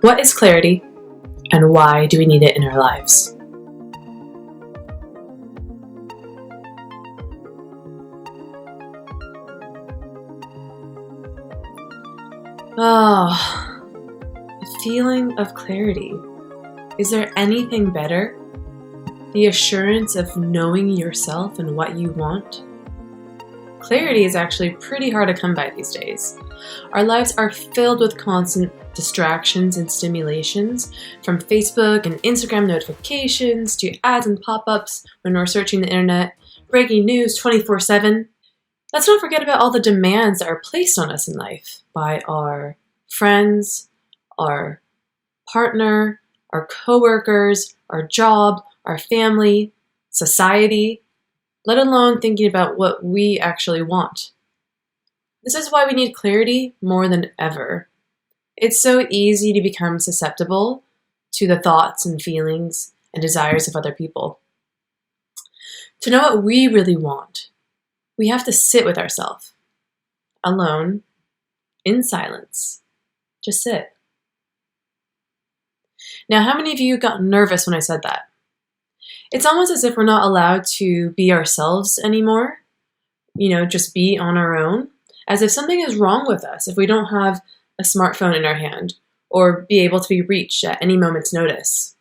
What is clarity, and why do we need it in our lives? Oh, the feeling of clarity. Is there anything better? The assurance of knowing yourself and what you want? Clarity is actually pretty hard to come by these days. Our lives are filled with constant distractions and stimulations, from Facebook and Instagram notifications to ads and pop-ups when we're searching the internet, breaking news 24/7. Let's not forget about all the demands that are placed on us in life by our friends, our partner, our coworkers, our job, our family, society, let alone thinking about what we actually want. This is why we need clarity more than ever. It's so easy to become susceptible to the thoughts and feelings and desires of other people. To know what we really want, we have to sit with ourselves, alone, in silence. Just sit. Now, how many of you got nervous when I said that? It's almost as if we're not allowed to be ourselves anymore, just be on our own, as if something is wrong with us if we don't have a smartphone in our hand or be able to be reached at any moment's notice.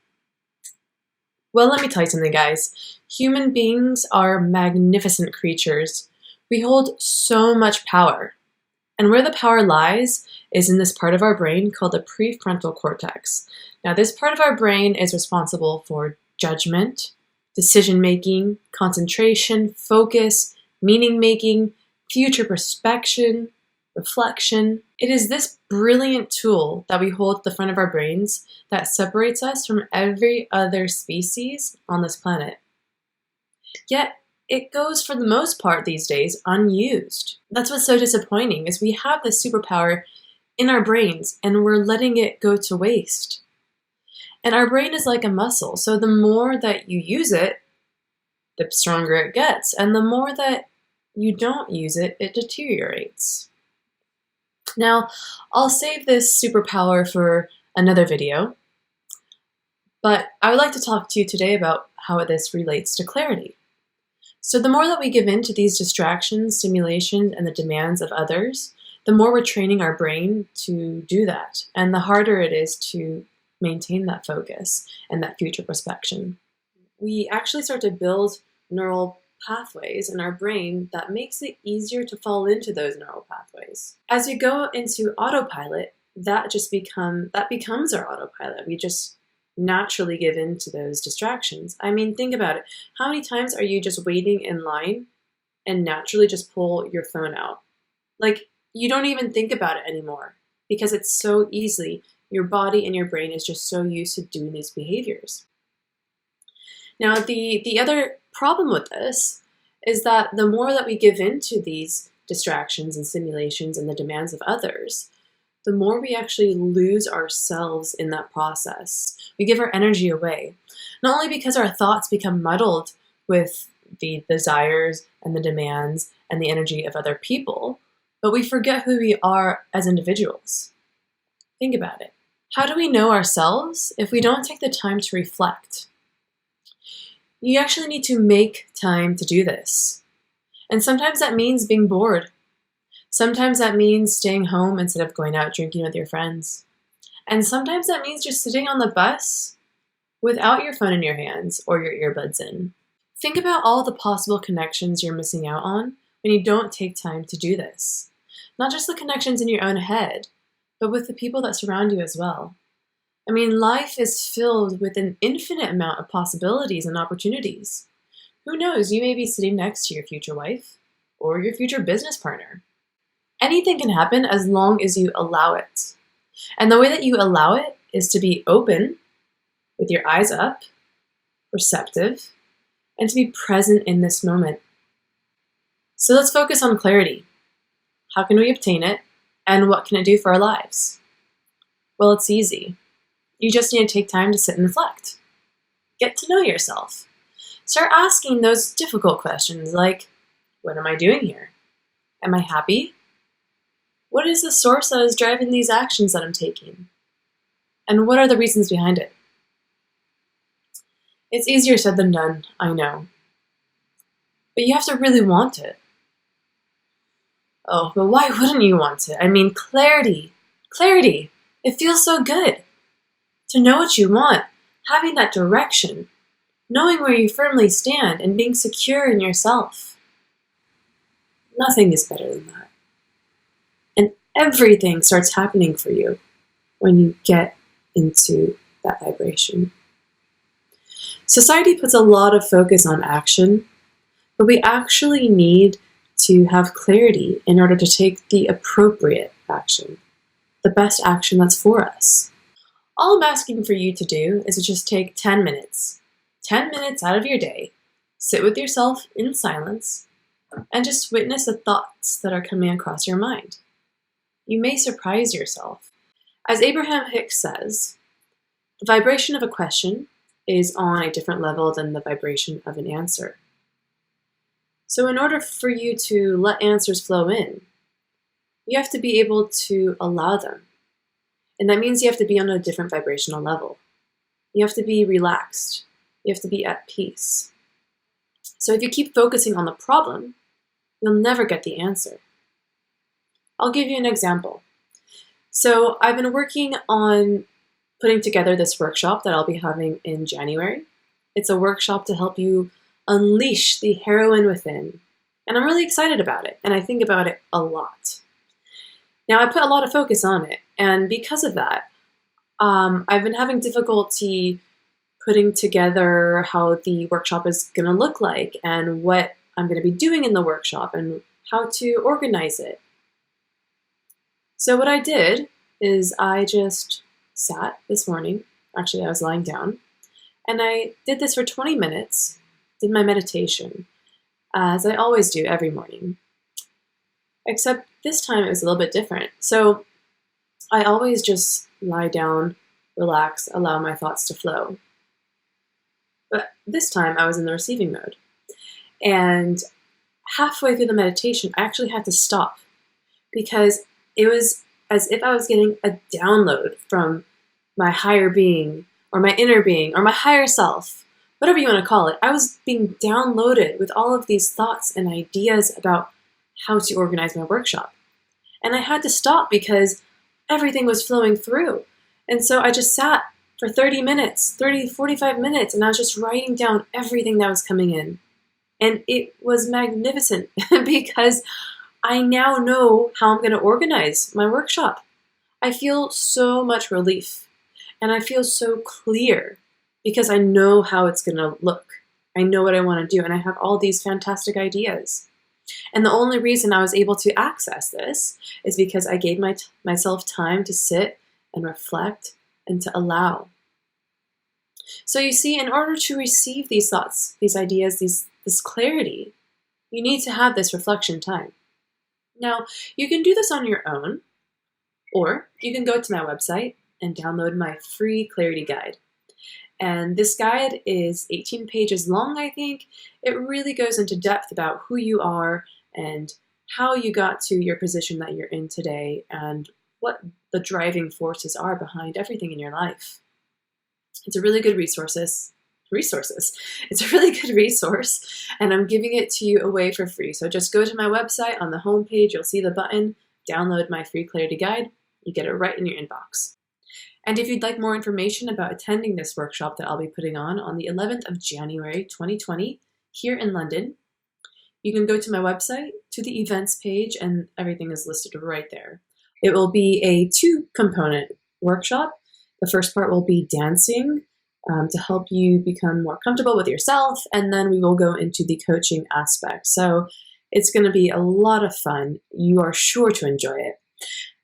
Well, let me tell you something, guys. Human beings are magnificent creatures. We hold so much power. And where the power lies is in this part of our brain called the prefrontal cortex. Now, this part of our brain is responsible for judgment, decision-making, concentration, focus, meaning-making, future perspection, reflection. It is this brilliant tool that we hold at the front of our brains that separates us from every other species on this planet. Yet, it goes for the most part these days unused. That's what's so disappointing, is we have this superpower in our brains and we're letting it go to waste. And our brain is like a muscle, so the more that you use it, the stronger it gets. And the more that you don't use it, it deteriorates. Now, I'll save this superpower for another video, but I would like to talk to you today about how this relates to clarity. So the more that we give in to these distractions, stimulations, and the demands of others, the more we're training our brain to do that, and the harder it is to maintain that focus and that future perspection. We actually start to build neural pathways in our brain that makes it easier to fall into those neural pathways. As we go into autopilot, that becomes our autopilot. We just naturally give in to those distractions. I mean, think about it. How many times are you just waiting in line and naturally just pull your phone out? Like, you don't even think about it anymore because it's so easy. Your body and your brain is just so used to doing these behaviors. Now, the other problem with this is that the more that we give in to these distractions and stimulations and the demands of others, the more we actually lose ourselves in that process. We give our energy away, not only because our thoughts become muddled with the desires and the demands and the energy of other people, but we forget who we are as individuals. Think about it. How do we know ourselves if we don't take the time to reflect? You actually need to make time to do this. And sometimes that means being bored. Sometimes that means staying home instead of going out drinking with your friends. And sometimes that means just sitting on the bus without your phone in your hands or your earbuds in. Think about all the possible connections you're missing out on when you don't take time to do this. Not just the connections in your own head, but with the people that surround you as well. I mean, life is filled with an infinite amount of possibilities and opportunities. Who knows, you may be sitting next to your future wife or your future business partner. Anything can happen as long as you allow it. And the way that you allow it is to be open, with your eyes up, receptive, and to be present in this moment. So let's focus on clarity. How can we obtain it, and what can it do for our lives? Well, it's easy. You just need to take time to sit and reflect. Get to know yourself. Start asking those difficult questions like, what am I doing here? Am I happy? What is the source that is driving these actions that I'm taking? And what are the reasons behind it? It's easier said than done, I know. But you have to really want it. Oh, but why wouldn't you want it? I mean, clarity. Clarity. It feels so good. To know what you want, having that direction, knowing where you firmly stand, and being secure in yourself. Nothing is better than that. And everything starts happening for you when you get into that vibration. Society puts a lot of focus on action, but we actually need to have clarity in order to take the appropriate action, the best action that's for us. All I'm asking for you to do is to just take 10 minutes out of your day, sit with yourself in silence, and just witness the thoughts that are coming across your mind. You may surprise yourself. As Abraham Hicks says, the vibration of a question is on a different level than the vibration of an answer. So in order for you to let answers flow in, you have to be able to allow them. And that means you have to be on a different vibrational level. You have to be relaxed. You have to be at peace. So if you keep focusing on the problem, you'll never get the answer. I'll give you an example. So I've been working on putting together this workshop that I'll be having in January. It's a workshop to help you unleash the heroine within. And I'm really excited about it, and I think about it a lot. Now, I put a lot of focus on it, and because of that, I've been having difficulty putting together how the workshop is going to look like and what I'm going to be doing in the workshop and how to organize it. So what I did is I just sat this morning. Actually, I was lying down, and I did this for 20 minutes, did my meditation, as I always do every morning. Except this time it was a little bit different. So I always just lie down, relax, allow my thoughts to flow. But this time I was in the receiving mode. And halfway through the meditation, I actually had to stop because it was as if I was getting a download from my higher being or my inner being or my higher self, whatever you want to call it. I was being downloaded with all of these thoughts and ideas about how to organize my workshop. And I had to stop because everything was flowing through. And so I just sat for 45 minutes, and I was just writing down everything that was coming in. And it was magnificent because I now know how I'm going to organize my workshop. I feel so much relief, and I feel so clear because I know how it's going to look. I know what I want to do, and I have all these fantastic ideas. And the only reason I was able to access this is because I gave myself time to sit and reflect and to allow. So you see, in order to receive these thoughts, these ideas, this clarity, you need to have this reflection time. Now, you can do this on your own, or you can go to my website and download my free clarity guide. And this guide is 18 pages long, I think. It really goes into depth about who you are and how you got to your position that you're in today and what the driving forces are behind everything in your life. It's a really good resources. It's a really good resource, and I'm giving it to you away for free. So just go to my website. On the homepage, you'll see the button, download my free clarity guide. You get it right in your inbox. And if you'd like more information about attending this workshop that I'll be putting on the 11th of January, 2020, here in London, you can go to my website, to the events page, and everything is listed right there. It will be a 2-component workshop. The first part will be dancing to help you become more comfortable with yourself, and then we will go into the coaching aspect. So it's going to be a lot of fun. You are sure to enjoy it.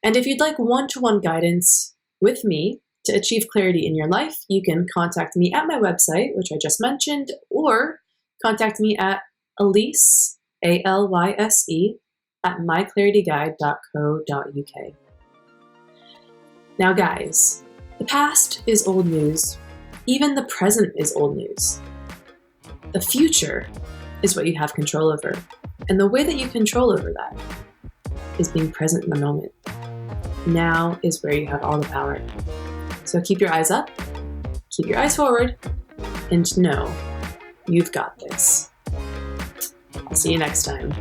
And if you'd like one-to-one guidance with me to achieve clarity in your life, you can contact me at my website, which I just mentioned, or contact me at Alyse, ALYSE, at myclarityguide.co.uk. Now guys, the past is old news. Even the present is old news. The future is what you have control over. And the way that you control over that is being present in the moment. Now is where you have all the power. So keep your eyes up, keep your eyes forward, and know you've got this. I'll see you next time.